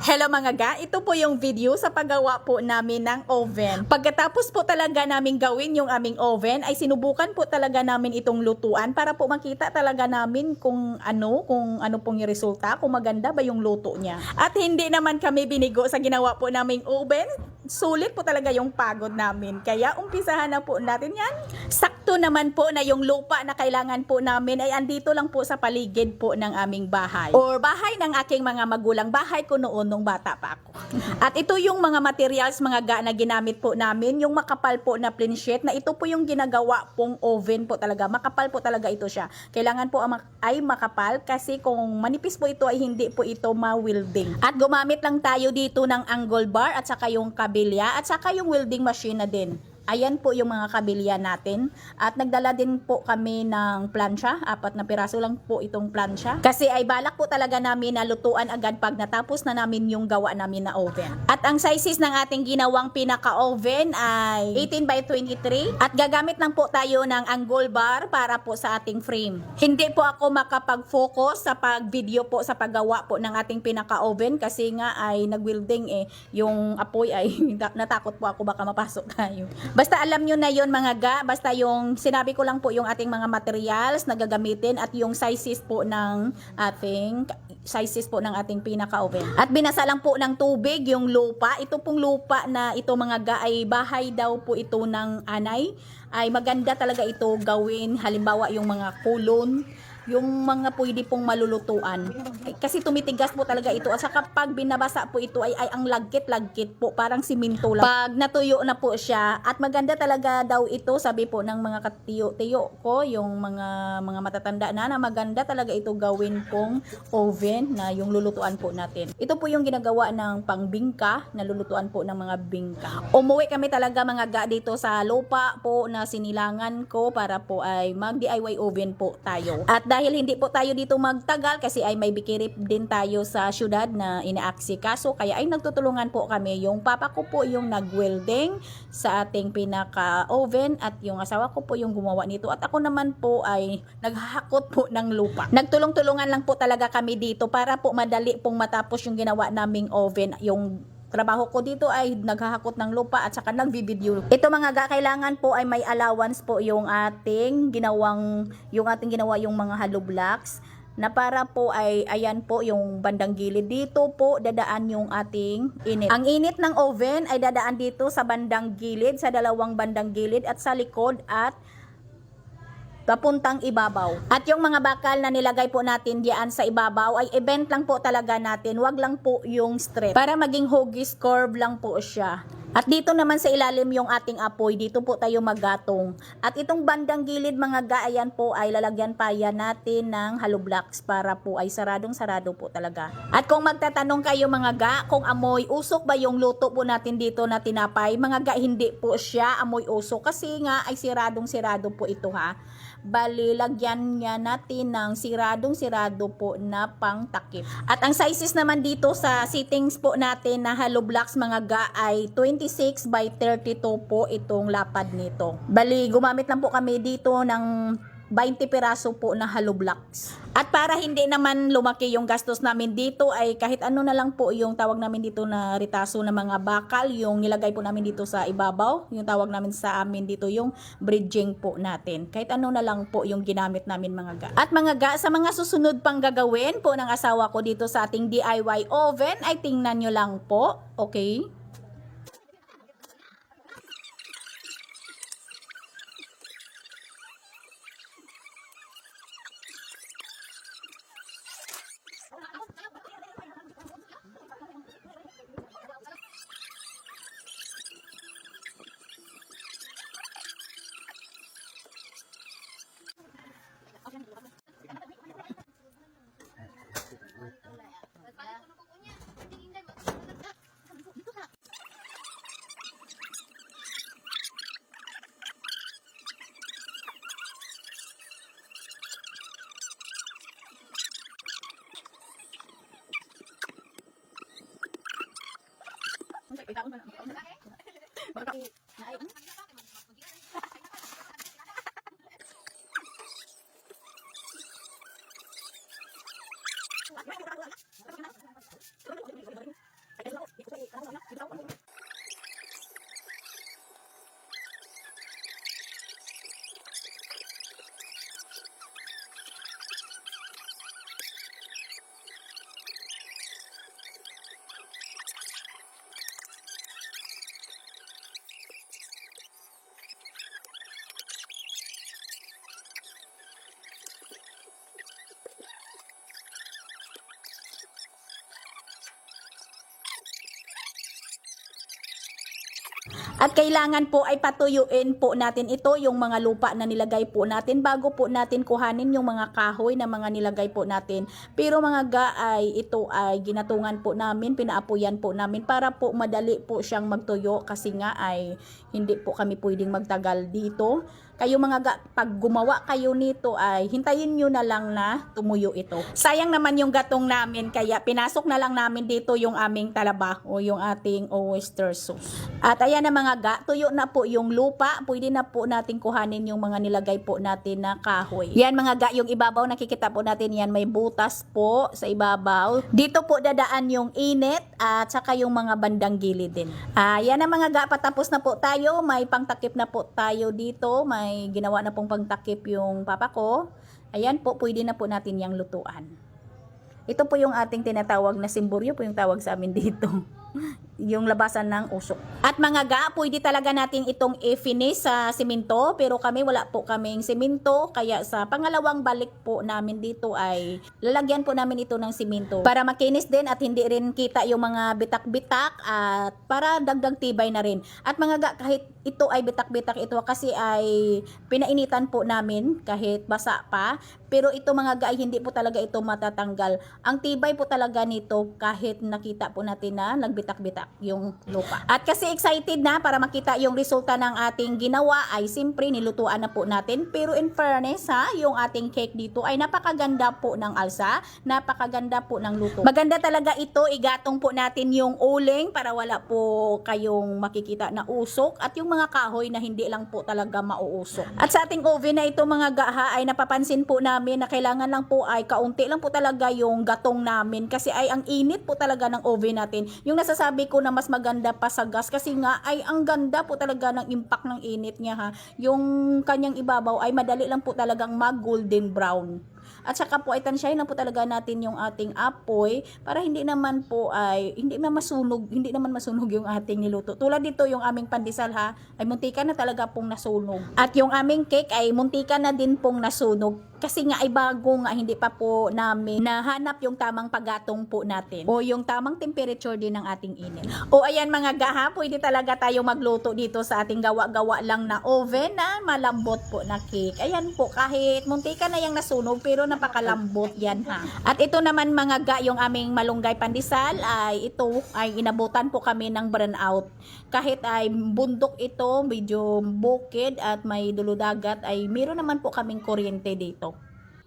Hello mga ga, ito po yung video sa paggawa po namin ng oven. Pagkatapos po talaga namin gawin yung aming oven, ay sinubukan po talaga namin itong lutuan para po makita talaga namin kung ano pong yung resulta, kung maganda ba yung luto niya. At hindi naman kami binigo sa ginawa po naming oven. Sulit po talaga yung pagod namin. Kaya umpisahan na po natin yan. Sakto naman po na yung lupa na kailangan po namin ay andito lang po sa paligid po ng aming bahay. Or bahay ng aking mga magulang. Bahay ko noon nung bata pa ako. At ito yung mga materials, mga ga na ginamit po namin. Yung makapal po na plain sheet na ito po yung ginagawa pong oven po talaga. Makapal po talaga ito siya. Kailangan po ay makapal kasi kung manipis po ito ay hindi po ito ma-welding. At gumamit lang tayo dito ng angle bar at saka yung kabilya at saka yung welding machine na din. Ayan po yung mga kabilya natin. At nagdala din po kami ng plancha. 4 na piraso lang po itong plancha. Kasi ay balak po talaga namin na lutuan agad pag natapos na namin yung gawa namin na oven. At ang sizes ng ating ginawang pinaka-oven ay 18 by 23. At gagamit lang po tayo ng angle bar para po sa ating frame. Hindi po ako makapag-focus sa pag-video po sa paggawa po ng ating pinaka-oven kasi nga ay nag-welding yung apoy ay natakot po ako baka mapasok tayo. Basta alam nyo na yon mga ga, basta yung sinabi ko lang po yung ating mga materials na gagamitin at yung sizes po ng ating pinaka-oven. At binasa lang po ng tubig yung lupa. Ito pong lupa na ito mga ga ay bahay daw po ito ng anay. Ay maganda talaga ito gawin. Halimbawa yung mga kulon, yung mga pwede pong malulutuan. Kasi tumitigas po talaga ito. At saka pag binabasa po ito ay ang lagkit-lagkit po. Parang siminto lang. Pag natuyo na po siya. At maganda talaga daw ito. Sabi po ng mga katiyo-tiyo ko, yung mga matatanda na maganda talaga ito gawin pong oven na yung lulutuan po natin. Ito po yung ginagawa ng pangbingka na lulutuan po ng mga bingka. Umuwi kami talaga mga ga dito sa lupa po na sinilangan ko para po ay mag-DIY oven po tayo. At dahil hindi po tayo dito magtagal kasi ay may bikirip din tayo sa syudad na inaasikaso kaya ay nagtutulungan po kami. Yung papa ko po yung nag-welding sa ating pinaka-oven at yung asawa ko po yung gumawa nito at ako naman po ay naghahakot po ng lupa. Nagtulong-tulungan lang po talaga kami dito para po madali pong matapos yung ginawa naming oven. Yung trabaho ko dito ay naghahakot ng lupa at saka nagbi-video. Ito mga ga, kailangan po ay may allowance po yung ating ginawa yung mga hollow blocks na para po ay ayan po yung bandang gilid dito po dadaan yung ating init. Ang init ng oven ay dadaan dito sa bandang gilid, sa dalawang bandang gilid at sa likod at papuntang ibabaw. At yung mga bakal na nilagay po natin diyan sa ibabaw ay i-bend lang po talaga natin. Wag lang po yung straight. Para maging hugis curve lang po siya. At dito naman sa ilalim yung ating apoy. Dito po tayo maggatong. At itong bandang gilid mga ga, ayan po ay lalagyan pa yan natin ng hollow blocks para po ay saradong-sarado po talaga. At kung magtatanong kayo mga ga, kung amoy usok ba yung luto po natin dito na tinapay, mga ga, hindi po siya amoy usok kasi nga ay siradong-sirado po ito ha. Bali, lagyan niya natin ng siradong-sirado po na pangtakip. At ang sizes naman dito sa settings po natin na hollow blocks mga ga ay 26 by 32 po itong lapad nito. Bali, gumamit lang po kami dito ng 20 piraso po na hollow blocks. At para hindi naman lumaki yung gastos namin dito ay kahit ano na lang po yung tawag namin dito na ritaso na mga bakal, yung nilagay po namin dito sa ibabaw, yung tawag namin sa amin dito yung bridging po natin. Kahit ano na lang po yung ginamit namin mga ga. At mga ga, sa mga susunod pang gagawin po ng asawa ko dito sa ating DIY oven ay tingnan nyo lang po, okay? At kailangan po ay patuyuin po natin ito, yung mga lupa na nilagay po natin bago po natin kuhanin yung mga kahoy na mga nilagay po natin. Pero mga ga ay ito ay ginatungan po namin, pinaapuyan po namin para po madali po siyang magtuyo kasi nga ay hindi po kami pwedeng magtagal dito. Kayo mga ga, pag gumawa kayo nito ay hintayin nyo na lang na tumuyo ito. Sayang naman yung gatong namin kaya pinasok na lang namin dito yung aming talaba o yung ating oyster sauce. At ayan na mga ga, tuyo na po yung lupa. Pwede na po natin kuhanin yung mga nilagay po natin na kahoy. Yan mga ga, yung ibabaw nakikita po natin yan, may butas po sa ibabaw. Dito po dadaan yung init at saka yung mga bandang gilid din. Yan na mga ga, patapos na po tayo. May pangtakip na po tayo dito. May ginawa na pong pangtakip yung papa ko. Ayan po, pwede na po natin yung lutuan. Ito po yung ating tinatawag na simburyo po yung tawag sa amin dito. Yung labasan ng usok. At mga ga, pwede talaga natin itong i-finish sa simento, pero kami wala po kaming simento, kaya sa pangalawang balik po namin dito ay lalagyan po namin ito ng simento para makinis din at hindi rin kita yung mga bitak-bitak at para dagdag tibay na rin. At mga ga, kahit ito ay bitak-bitak ito kasi ay pinainitan po namin kahit basa pa, pero ito mga ga ay hindi po talaga ito matatanggal. Ang tibay po talaga nito kahit nakita po natin na nagbitak-bitak yung lupa. At kasi excited na para makita yung resulta ng ating ginawa ay simpre nilutuan na po natin. Pero in fairness ha, yung ating cake dito ay napakaganda po ng alsa, napakaganda po ng luto. Maganda talaga ito, igatong po natin yung uling para wala po kayong makikita na usok at yung mga kahoy na hindi lang po talaga mauusok. At sa ating oven na ito mga gaha ay napapansin po namin na kailangan lang po ay kaunti lang po talaga yung gatong namin kasi ay ang init po talaga ng oven natin. Yung nasasabi ko na mas maganda pa sa gas kasi nga ay ang ganda po talaga ng impact ng init niya ha. Yung kanyang ibabaw ay madali lang po talagang mag golden brown. At saka po ay tansyahin lang po talaga natin yung ating apoy para hindi naman masunog yung ating niluto. Tulad dito yung aming pandesal ha, ay muntikan na talaga pong nasunog. At yung aming cake ay muntikan na din pong nasunog kasi nga ay bago nga hindi pa po namin nahanap yung tamang paggatong po natin o yung tamang temperature din ng ating init. O ayan mga gaha, pwede talaga tayo magluto dito sa ating gawa-gawa lang na oven na malambot po na cake. Ayan po, kahit muntikan na yung nasunog pero napakalambot yan ha. At ito naman mga ga, yung aming malunggay pandesal ay ito ay inabutan po kami ng burnout. Kahit ay bundok ito, medyo bukid at may duludagat ay meron naman po kaming kuryente dito.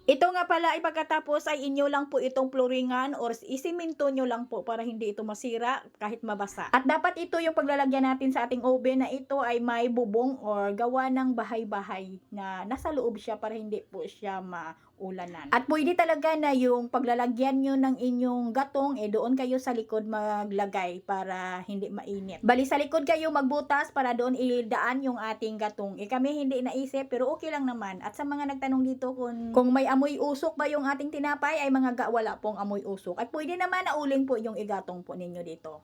Ito nga pala ay pagkatapos ay inyo lang po itong floringan or isiminto nyo lang po para hindi ito masira kahit mabasa. At dapat ito yung paglalagyan natin sa ating oven na ito ay may bubong or gawa ng bahay-bahay na nasa loob siya para hindi po siya maulanan. At pwede talaga na yung paglalagyan nyo ng inyong gatong doon kayo sa likod maglagay para hindi mainit. Bali sa likod kayo magbutas para doon idaan yung ating gatong. Kami hindi naisip pero okay lang naman. At sa mga nagtanong dito kung may amoy usok ba yung ating tinapay ay mga ga, wala pong amoy usok. At pwede naman na uling po yung igatong po ninyo dito.